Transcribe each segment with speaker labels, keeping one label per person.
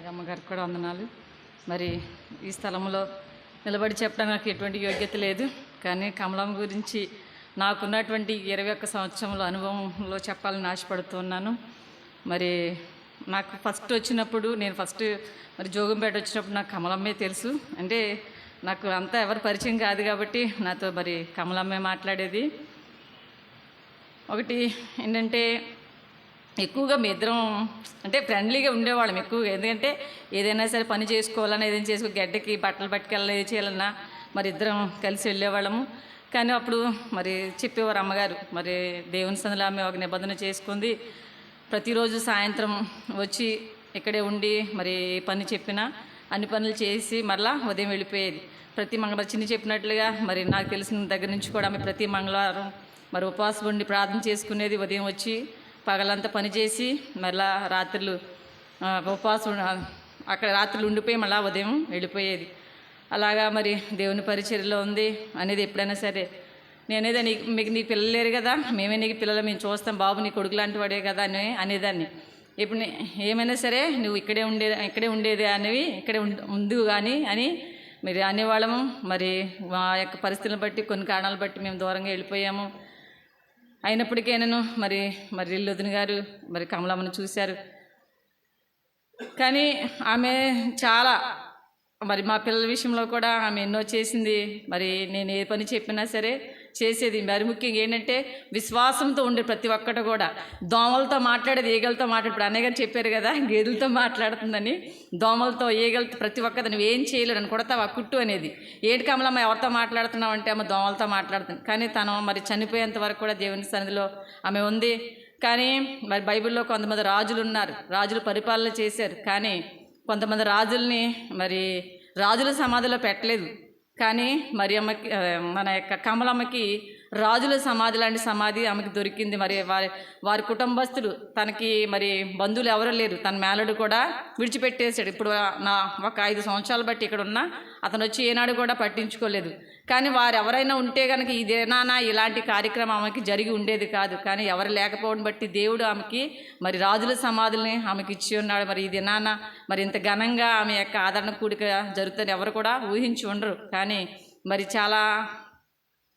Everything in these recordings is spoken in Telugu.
Speaker 1: మరి అమ్మగారికి కూడా వందనాలు. మరి ఈ స్థలంలో నిలబడి చెప్పడం నాకు ఎటువంటి యోగ్యత లేదు, కానీ కమలమ్మ గురించి నాకున్నటువంటి 21 సంవత్సరంలో అనుభవంలో చెప్పాలని ఆశపడుతున్నాను. మరి నాకు ఫస్ట్ వచ్చినప్పుడు మరి జోగంపేట వచ్చినప్పుడు నాకు కమలమ్మే తెలుసు. అంటే నాకు అంతా ఎవరు పరిచయం కాదు కాబట్టి నాతో మరి కమలమ్మే మాట్లాడేది. ఒకటి ఏంటంటే ఎక్కువగా మీ ఇద్దరం అంటే ఫ్రెండ్లీగా ఉండేవాళ్ళం ఎక్కువగా. ఎందుకంటే ఏదైనా సరే పని చేసుకోవాలన్నా ఏదైనా చేసుకో గడ్డకి బట్టలు పట్టుకెళ్ళాలి ఏది చేయాలన్నా మరి ఇద్దరం కలిసి వెళ్ళేవాళ్ళము. కానీ అప్పుడు మరి చెప్పేవారు అమ్మగారు, మరి దేవుని సన్నిధిలో ఆమె ఒక నిబంధన చేసుకుంది. ప్రతిరోజు సాయంత్రం వచ్చి ఇక్కడే ఉండి మరి ఏ పని చెప్పినా అన్ని పనులు చేసి మరలా ఉదయం వెళ్ళిపోయేది. ప్రతి మంగళవారం చిన్ని చెప్పినట్లుగా మరి నాకు తెలిసిన దగ్గర నుంచి కూడా ఆమె ప్రతి మంగళవారం మరి ఉపవాసం ఉండి ప్రార్థన చేసుకునేది. ఉదయం వచ్చి పగలంతా పనిచేసి మళ్ళా రాత్రులు ఉపవాసం అక్కడ రాత్రులు ఉండిపోయి మళ్ళీ ఉదయం వెళ్ళిపోయేది. అలాగా మరి దేవుని పరిచర్యలో ఉంది అనేది ఎప్పుడైనా సరే నేనేదా నీ పిల్లలు లేరు కదా, మేమే నీకు పిల్లలు మేము చూస్తాం, బాబు నీ కొడుకు లాంటి వాడే కదా అని అనేదాన్ని. ఇప్పుడు ఏమైనా సరే నువ్వు ఇక్కడే ఉండేది అనేవి ఇక్కడే ఉండు కానీ అని మరి అనేవాళ్ళము. మరి మా యొక్క పరిస్థితులను బట్టి కొన్ని కారణాలు బట్టి మేము దూరంగా వెళ్ళిపోయాము. అయినప్పటికీ నేను మరి వదిన గారు మరి కమలమ్మను చూశారు. కానీ ఆమె చాలా మరి మా పిల్లల విషయంలో కూడా ఆమె ఎన్నో చేసింది. మరి నేను ఏ పని చెప్పినా సరే చేసేది. మరి ముఖ్యంగా ఏంటంటే విశ్వాసంతో ఉండే ప్రతి ఒక్కటి కూడా. దోమలతో మాట్లాడేది, ఈగలతో ఇప్పుడు అన్నయ్య గారు చెప్పారు కదా గేదెలతో మాట్లాడుతుందని. దోమలతో ఈగలతో ప్రతి ఒక్కటి నువ్వు ఏం చేయలేరు అని కొడతావా కుట్టు అనేది. ఏటి కమలమ్మ ఎవరితో మాట్లాడుతున్నావు అంటే ఆమె దోమలతో మాట్లాడుతుంది. కానీ తను మరి చనిపోయేంత వరకు కూడా దేవుని సన్నిధిలో ఆమె ఉంది. కానీ మరి బైబిల్లో కొంతమంది రాజులు ఉన్నారు, రాజులు పరిపాలన చేశారు. కానీ కొంతమంది రాజుల్ని మరి రాజుల సమాధిలో పెట్టలేదు. కానీ మరి అమ్మకి మన యొక్క కమలమ్మకి రాజుల సమాధి లాంటి సమాధి ఆమెకి దొరికింది. మరి వారి కుటుంబస్తులు తనకి మరి బంధువులు ఎవరు లేరు, తన మేనడు కూడా విడిచిపెట్టేశాడు. ఇప్పుడు నా ఒక 5 సంవత్సరాలు బట్టి ఇక్కడ ఉన్న అతను వచ్చి ఏనాడు కూడా పట్టించుకోలేదు. కానీ వారు ఎవరైనా ఉంటే కనుక ఈ దినాన ఇలాంటి కార్యక్రమం ఆమెకి జరిగి ఉండేది కాదు. కానీ ఎవరు లేకపోవడం బట్టి దేవుడు ఆమెకి మరి రాజుల సమాధుల్ని ఆమెకి ఇచ్చి ఉన్నాడు. మరి ఈ దినాన మరి ఇంత ఘనంగా ఆమె యొక్క ఆదరణ కూడిక జరుగుతుంది ఎవరు కూడా ఊహించి ఉండరు. కానీ మరి చాలా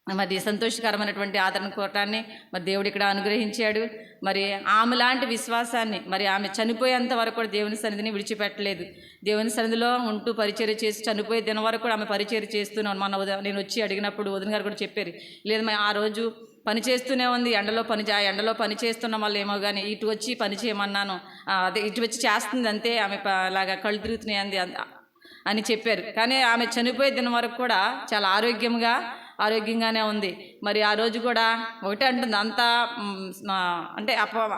Speaker 1: మరి సంతోషకరమైనటువంటి ఆదరణ కోరటాన్ని మరి దేవుడు ఇక్కడ అనుగ్రహించాడు. మరి ఆమె లాంటి విశ్వాసాన్ని మరి ఆమె చనిపోయేంత వరకు కూడా దేవుని సన్నిధిని విడిచిపెట్టలేదు. దేవుని సన్నిధిలో ఉంటూ పరిచర్య చేసి చనిపోయే దినం వరకు కూడా ఆమె పరిచర్య చేస్తున్నాను. నేను వచ్చి అడిగినప్పుడు వదిన గారు కూడా చెప్పారు, లేదు ఆ రోజు పని చేస్తూనే ఉంది, ఎండలో పని చేస్తున్న వాళ్ళు ఏమో కానీ ఇటు వచ్చి పని చేయమన్నాను, అదే ఇటు వచ్చి చేస్తుంది అంతే, ఆమె అలాగా కళ్ళు తిరుగుతున్నాయి అంది అని చెప్పారు. కానీ ఆమె చనిపోయే దినం వరకు కూడా చాలా ఆరోగ్యంగానే ఉంది. మరి ఆ రోజు కూడా ఒకటే అంటుంది, అంతా అంటే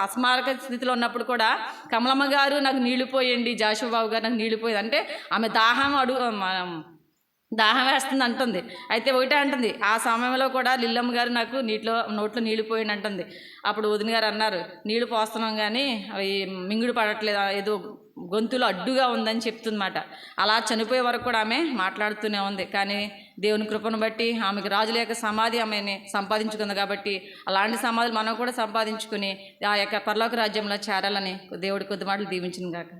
Speaker 1: అస్మారక స్థితిలో ఉన్నప్పుడు కూడా కమలమ్మ గారు నాకు నీళ్లు పోయండి, జాషుబాబు గారు నాకు నీళ్లు పోయింది అంటే ఆమె దాహం వేస్తుంది అంటుంది. అయితే ఒకటే అంటుంది, ఆ సమయంలో కూడా లిల్లమ్మ గారు నాకు నోట్లో నీళ్లు పోయింది అంటుంది. అప్పుడు వదిన గారు అన్నారు, నీళ్లు పోస్తున్నాం కానీ అవి మింగుడు పడట్లేదు, ఏదో గొంతులో అడ్డుగా ఉందని చెప్తుందన్నమాట. అలా చనిపోయే వరకు కూడా ఆమె మాట్లాడుతూనే ఉంది. కానీ దేవుని కృపను బట్టి ఆమెకు రాజుల యొక్క సమాధి ఆమెని సంపాదించుకుంది. కాబట్టి అలాంటి సమాధులు మనం కూడా సంపాదించుకుని ఆ యొక్క పరలోక రాజ్యంలో చేరాలని దేవుడి కొద్ది మాటలు దీవించింది కాక.